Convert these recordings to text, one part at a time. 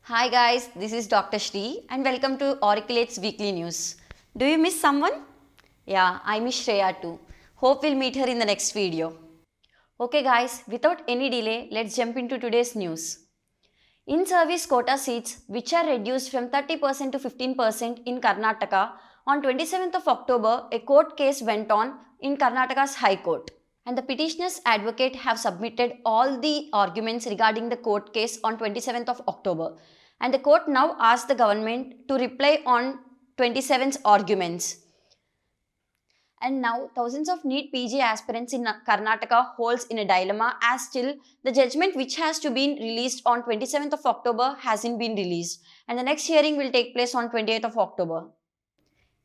Hi guys, this is Dr. Shree and welcome to AURICULATES Weekly News. Do you miss someone? Yeah, I miss Shreya too. Hope we'll meet her in the next video. Okay guys, without any delay, let's jump into today's news. In-service quota seats, which are reduced from 30% to 15% in Karnataka, on 27th of October, a court case went on in Karnataka's High Court. And the petitioner's advocate have submitted all the arguments regarding the court case on 27th of October. And the court now asked the government to reply on 27th arguments. And now thousands of NEET PG aspirants in Karnataka holds in a dilemma as still the judgment which has to be released on 27th of October hasn't been released. And the next hearing will take place on 28th of October.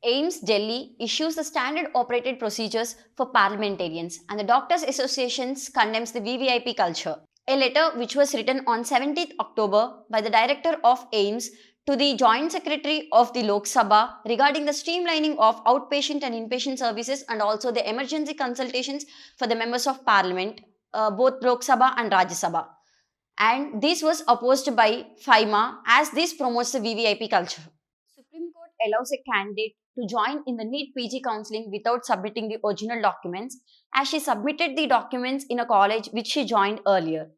AIIMS Delhi issues the standard operated procedures for parliamentarians and the Doctors Association condemns the VVIP culture. A letter which was written on 17th October by the director of AIIMS to the Joint Secretary of the Lok Sabha regarding the streamlining of outpatient and inpatient services and also the emergency consultations for the members of parliament, both Lok Sabha and Rajya Sabha. And this was opposed by FIMA as this promotes the VVIP culture. Supreme Court allows a candidate to join in the NEET PG counselling without submitting the original documents as she submitted the documents in a college which she joined earlier.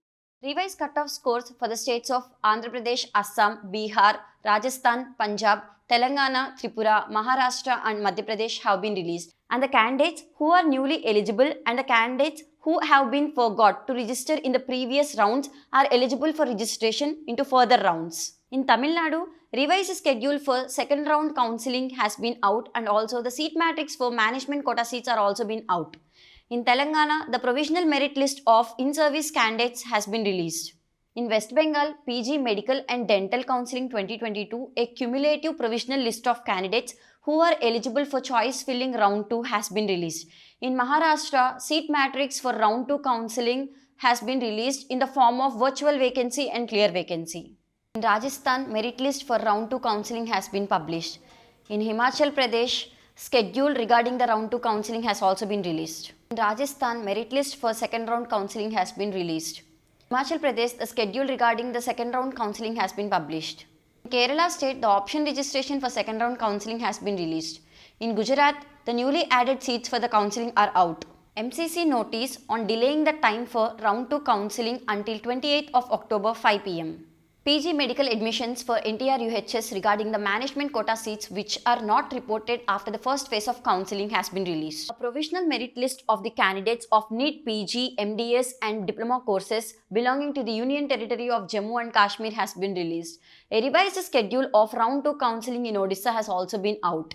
Revised cutoff scores for the states of Andhra Pradesh, Assam, Bihar, Rajasthan, Punjab, Telangana, Tripura, Maharashtra and Madhya Pradesh have been released. And the candidates who are newly eligible and the candidates who have been forgot to register in the previous rounds are eligible for registration into further rounds. In Tamil Nadu, revised schedule for second round counselling has been out and also the seat matrix for management quota seats are also been out. In Telangana, the provisional merit list of in-service candidates has been released. In West Bengal, PG Medical and Dental Counselling 2022, a cumulative provisional list of candidates who are eligible for choice filling round 2 has been released. In Maharashtra, seat matrix for round 2 counselling has been released in the form of virtual vacancy and clear vacancy. In Rajasthan, merit list for round 2 counselling has been published. In Himachal Pradesh, schedule regarding the round 2 counselling has also been released. In Rajasthan, merit list for second round counselling has been released. In Himachal Pradesh, the schedule regarding the second round counselling has been published. In Kerala state, the option registration for second round counselling has been released. In Gujarat, the newly added seats for the counselling are out. MCC notice on delaying the time for round 2 counselling until 28th of October 5 pm. PG medical admissions for NTR UHS regarding the management quota seats which are not reported after the first phase of counselling has been released. A provisional merit list of the candidates of NEET PG, MDS and diploma courses belonging to the Union Territory of Jammu and Kashmir has been released. A revised schedule of round 2 counselling in Odisha has also been out.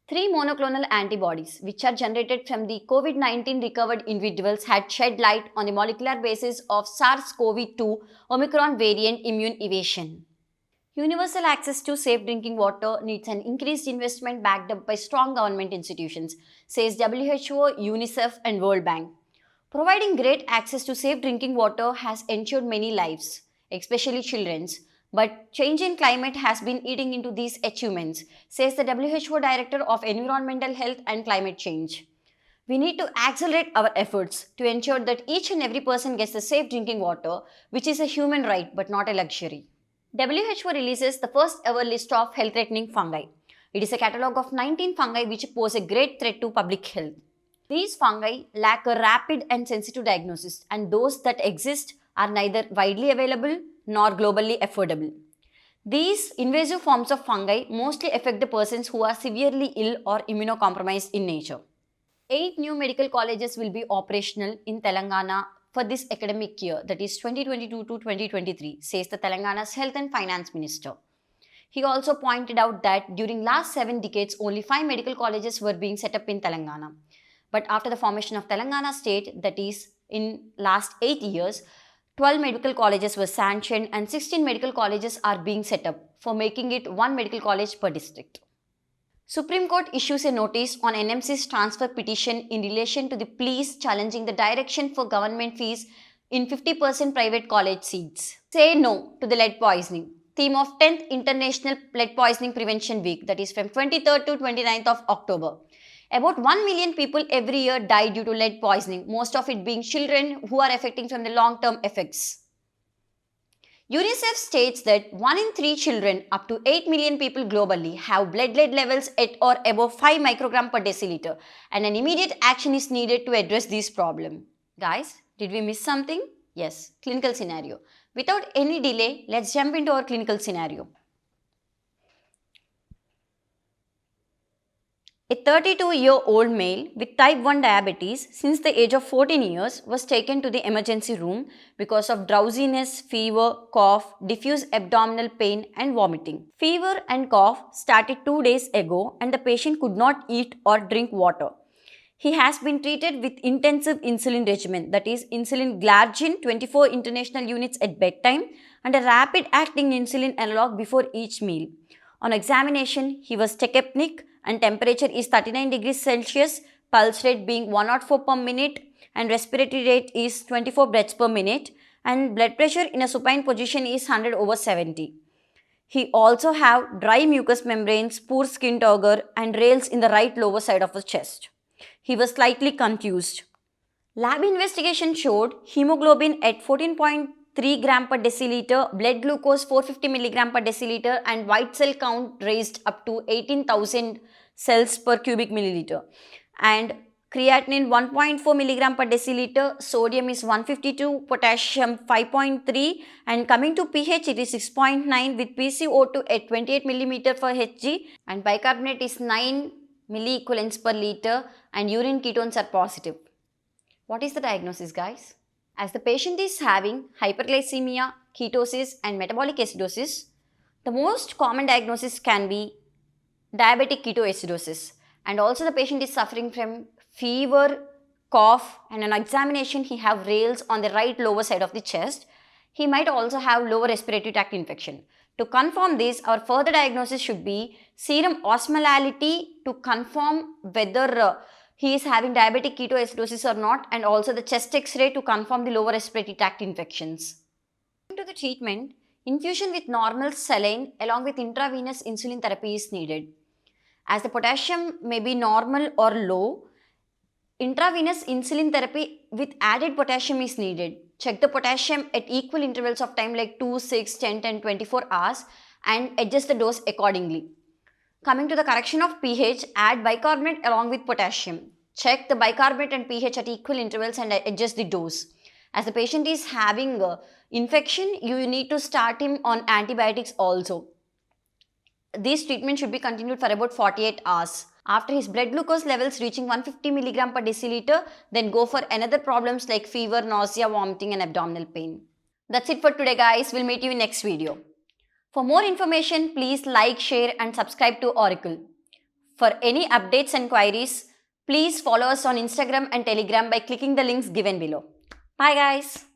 3 monoclonal antibodies, which are generated from the COVID-19 recovered individuals, had shed light on the molecular basis of SARS-CoV-2 Omicron variant immune evasion. Universal access to safe drinking water needs an increased investment backed up by strong government institutions, says WHO, UNICEF and World Bank. Providing great access to safe drinking water has ensured many lives, especially children's. But change in climate has been eating into these achievements, says the WHO Director of Environmental Health and Climate Change. We need to accelerate our efforts to ensure that each and every person gets the safe drinking water, which is a human right but not a luxury. WHO releases the first ever list of health-threatening fungi. It is a catalogue of 19 fungi which pose a great threat to public health. These fungi lack a rapid and sensitive diagnosis, and those that exist are neither widely available nor globally affordable. These invasive forms of fungi mostly affect the persons who are severely ill or immunocompromised in nature. 8 new medical colleges will be operational in Telangana for this academic year, that is 2022 to 2023, says the Telangana's Health and Finance Minister. He also pointed out that during last 7 decades, only 5 medical colleges were being set up in Telangana. But after the formation of Telangana state, that is in last 8 years, 12 medical colleges were sanctioned and 16 medical colleges are being set up for making it 1 medical college per district. Supreme Court issues a notice on NMC's transfer petition in relation to the pleas challenging the direction for government fees in 50% private college seats. Say no to the lead poisoning. Theme of 10th International Lead Poisoning Prevention Week, that is from 23rd to 29th of October. About 1 million people every year die due to lead poisoning, most of it being children who are affecting from the long-term effects. UNICEF states that 1 in 3 children, up to 8 million people globally, have blood lead levels at or above 5 microgram per deciliter, and an immediate action is needed to address this problem. Guys, did we miss something? Yes, clinical scenario. Without any delay, let's jump into our clinical scenario. A 32-year-old male with type 1 diabetes since the age of 14 years was taken to the emergency room because of drowsiness, fever, cough, diffuse abdominal pain and vomiting. Fever and cough started 2 days ago and the patient could not eat or drink water. He has been treated with intensive insulin regimen, that is insulin glargine 24 international units at bedtime and a rapid acting insulin analog before each meal. On examination, he was tachypneic and temperature is 39 degrees Celsius, pulse rate being 104 per minute and respiratory rate is 24 breaths per minute and blood pressure in a supine position is 100/70. He also have dry mucous membranes, poor skin turgor and rales in the right lower side of the chest. He was slightly confused. Lab investigation showed hemoglobin at 14.3 gram per deciliter, blood glucose 450 milligram per deciliter and white cell count raised up to 18,000 cells per cubic milliliter. And creatinine 1.4 milligram per deciliter, sodium is 152, potassium 5.3 and coming to pH it is 6.9 with PCO2 at 28 millimeter per Hg and bicarbonate is 9 milliequivalents per liter and urine ketones are positive. What is the diagnosis, guys? As the patient is having hyperglycemia, ketosis and metabolic acidosis, the most common diagnosis can be diabetic ketoacidosis and also the patient is suffering from fever, cough and on examination he have rales on the right lower side of the chest. He might also have lower respiratory tract infection. To confirm this, our further diagnosis should be serum osmolality to confirm whether he is having diabetic ketoacidosis or not and also the chest x-ray to confirm the lower respiratory tract infections. To the treatment, infusion with normal saline along with intravenous insulin therapy is needed. As the potassium may be normal or low, intravenous insulin therapy with added potassium is needed. Check the potassium at equal intervals of time like 2, 6, 10 and 24 hours and adjust the dose accordingly. Coming to the correction of pH, add bicarbonate along with potassium. Check the bicarbonate and pH at equal intervals and adjust the dose. As the patient is having infection, you need to start him on antibiotics also. This treatment should be continued for about 48 hours. After his blood glucose levels reaching 150 mg per deciliter, then go for another problems like fever, nausea, vomiting and abdominal pain. That's it for today, guys. We'll meet you in next video. For more information, please like, share and subscribe to Auricle. For any updates and queries, please follow us on Instagram and Telegram by clicking the links given below. Bye guys.